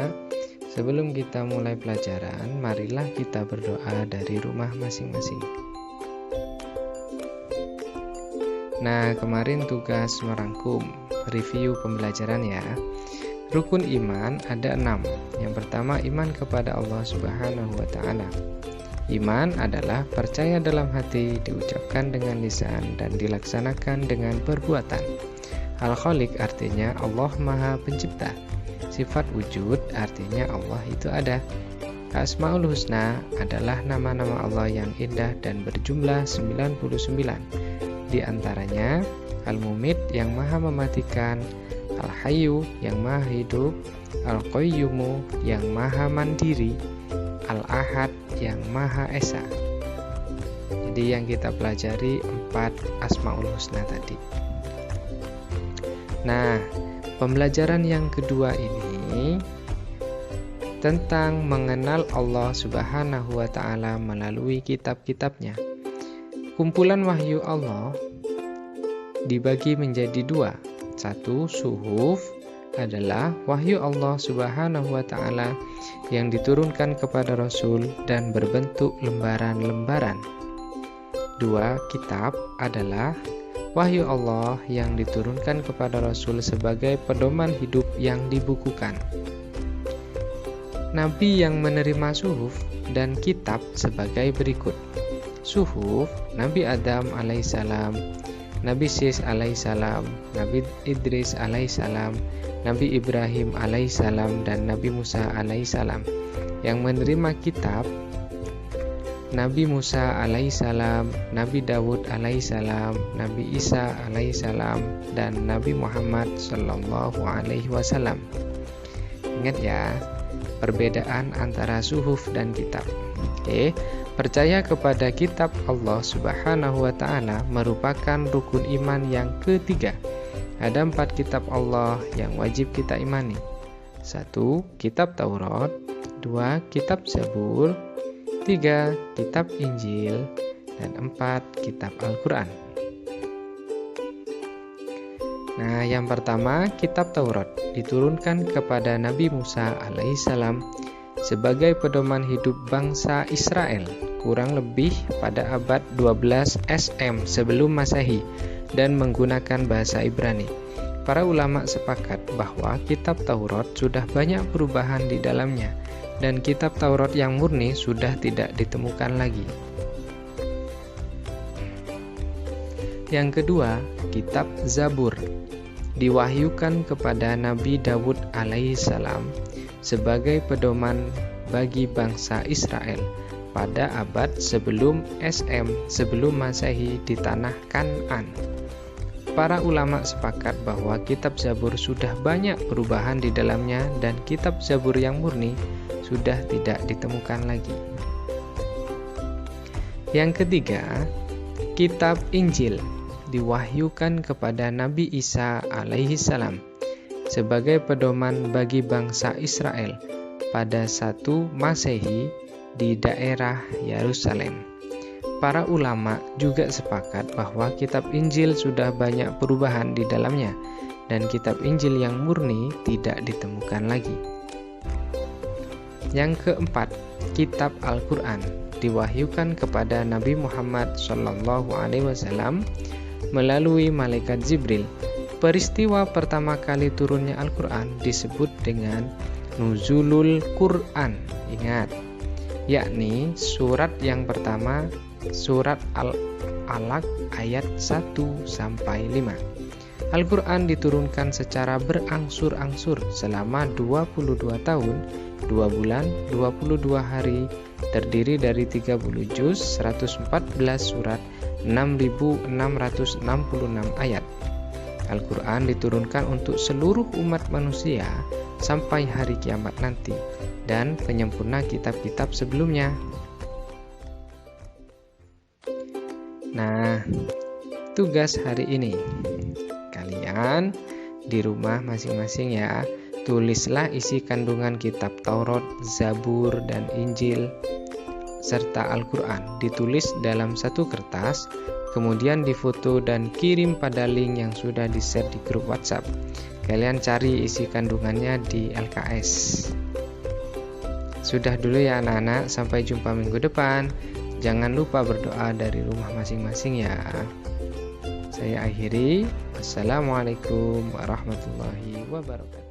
anak-anak, sebelum kita mulai pelajaran, marilah kita berdoa dari rumah masing-masing. Nah, kemarin tugas merangkum, review pembelajaran ya. Rukun iman ada 6. Yang pertama, iman kepada Allah Subhanahu wa Ta'ala. Iman adalah percaya dalam hati, diucapkan dengan lisan, dan dilaksanakan dengan perbuatan. Al-Khaliq artinya Allah Maha Pencipta. Sifat wujud artinya Allah itu ada. Asmaul Husna adalah nama-nama Allah yang indah dan berjumlah 99. Di antaranya Al-Mumit yang Maha Mematikan, Al-Hayyu yang Maha Hidup, Al-Qayyumu yang Maha Mandiri, Al-Ahad yang Maha Esa. Jadi yang kita pelajari 4 Asmaul Husna tadi. Nah, pembelajaran yang kedua ini tentang mengenal Allah Subhanahu wa Ta'ala melalui kitab-kitabnya. Kumpulan wahyu Allah dibagi menjadi 2. 1. Suhuf adalah wahyu Allah Subhanahu wa Ta'ala yang diturunkan kepada Rasul dan berbentuk lembaran-lembaran. 2. Kitab adalah wahyu Allah yang diturunkan kepada Rasul sebagai pedoman hidup yang dibukukan. Nabi yang menerima suhuf dan kitab sebagai berikut. Suhuf, Nabi Adam alaihissalam, Nabi Sis alaihissalam, Nabi Idris alaihissalam, Nabi Ibrahim alaihissalam, dan Nabi Musa alaihissalam. Yang menerima kitab, Nabi Musa alaihissalam, Nabi Dawud alaihissalam, Nabi Isa alaihissalam, dan Nabi Muhammad sallallahu alaihi wasallam. Ingat ya, perbedaan antara suhuf dan kitab. Oke. Percaya kepada kitab Allah Subhanahu wa Ta'ala merupakan rukun iman yang ketiga. Ada 4 kitab Allah yang wajib kita imani. 1. Kitab Taurat, 2. Kitab Zabur, 3. Kitab Injil, dan 4. Kitab Al-Quran. Nah, yang pertama, kitab Taurat diturunkan kepada Nabi Musa alaihissalam sebagai pedoman hidup bangsa Israel kurang lebih pada abad 12 SM sebelum Masehi dan menggunakan bahasa Ibrani. Para ulama sepakat bahwa kitab Taurat sudah banyak perubahan di dalamnya dan kitab Taurat yang murni sudah tidak ditemukan lagi. Yang kedua, kitab Zabur diwahyukan kepada Nabi Dawud alaihissalam sebagai pedoman bagi bangsa Israel pada abad sebelum SM sebelum Masehi di tanah Kan'an. Para ulama sepakat bahwa kitab Zabur sudah banyak perubahan di dalamnya dan kitab Zabur yang murni sudah tidak ditemukan lagi. Yang ketiga, kitab Injil diwahyukan kepada Nabi Isa alaihissalam sebagai pedoman bagi bangsa Israel pada 1 Masehi di daerah Yerusalem. Para ulama juga sepakat bahwa kitab Injil sudah banyak perubahan di dalamnya dan kitab Injil yang murni tidak ditemukan lagi. Yang keempat, kitab Al-Quran diwahyukan kepada Nabi Muhammad SAW melalui malaikat Jibril. Peristiwa pertama kali turunnya Al-Quran disebut dengan Nuzulul Quran. Ingat, yakni surat yang pertama, surat Al-Alaq ayat 1-5. Al-Quran diturunkan secara berangsur-angsur selama 22 tahun, 2 bulan, 22 hari, terdiri dari 30 juz, 114 surat, 6.666 ayat. Al-Quran diturunkan untuk seluruh umat manusia sampai hari kiamat nanti dan penyempurna kitab-kitab sebelumnya. Nah, tugas hari ini kalian di rumah masing-masing ya, tulislah isi kandungan kitab Taurat, Zabur, dan Injil serta Al-Quran. Ditulis dalam satu kertas, kemudian difoto dan kirim pada link yang sudah di-share di grup WhatsApp. Kalian cari isi kandungannya di LKS. Sudah dulu ya anak-anak, sampai jumpa minggu depan. Jangan lupa berdoa dari rumah masing-masing ya. Saya akhiri. Assalamualaikum warahmatullahi wabarakatuh.